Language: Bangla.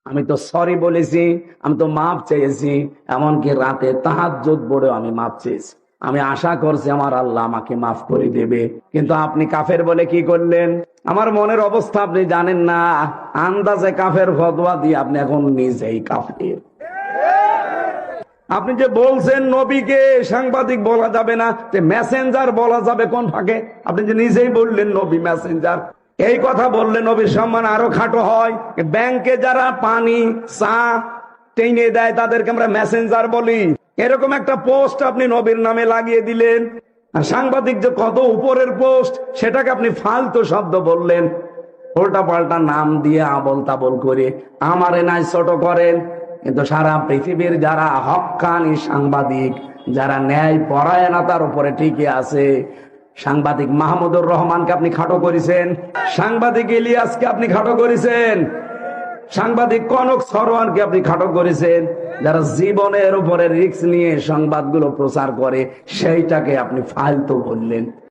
আমি তো সরি বলেছি, আমি তো মাপ চেয়েছি, এমনকি রাতে তাহাজ্জুদ পড়েও আমি মাপ চেয়েছি। আমি আশা করছি আমার আল্লাহ আমাকে মাফ করে দেবে। কিন্তু আপনি কাফের বলে কি করলেন? আমার মনের অবস্থা আপনি জানেন না। আন্দাজে কাফের ফতোয়া দিয়ে আপনি এখন নিজেই কাফের। আপনি যে বলছেন নবীকে সাংবাদিক বলা যাবে না, যে মেসেঞ্জার বলা যাবে কোন ফাঁকে? আপনি যে নিজেই বললেন নবী মেসেঞ্জার, এই কথা বললে নবীর সম্মান আরো খাটো হয়। ব্যাংকে যারা পানি চা টেনে দেয় তাদেরকে আমরা মেসেঞ্জার বলি। এরকম একটা পোস্ট আপনি নবীর নামে লাগিয়ে দিলেন। আর সাংবাদিক যে কত উপরের পোস্ট, সেটাকে আপনি ফালতু শব্দ বললেন। উল্টা পাল্টা নাম দিয়ে আবল তাবল করে আমারে নাই ছোট করেন। কিন্তু সারা পৃথিবীর যারা হক্কানি সাংবাদিক, যারা ন্যায় পরায়ণতার উপরে টিকে আছে, সাংবাদিক মাহমুদুর রহমানকে আপনি খাটো করেছেন, সাংবাদিক ইলিয়াসকে আপনি খাটো করেছেন, সাংবাদিক কনক সরোয়ারকে আপনি খাটো করেছেন। যারা জীবনের উপরে রিস্ক নিয়ে সংবাদগুলো প্রচার করে, সেইটাকে আপনি ফালতু বললেন।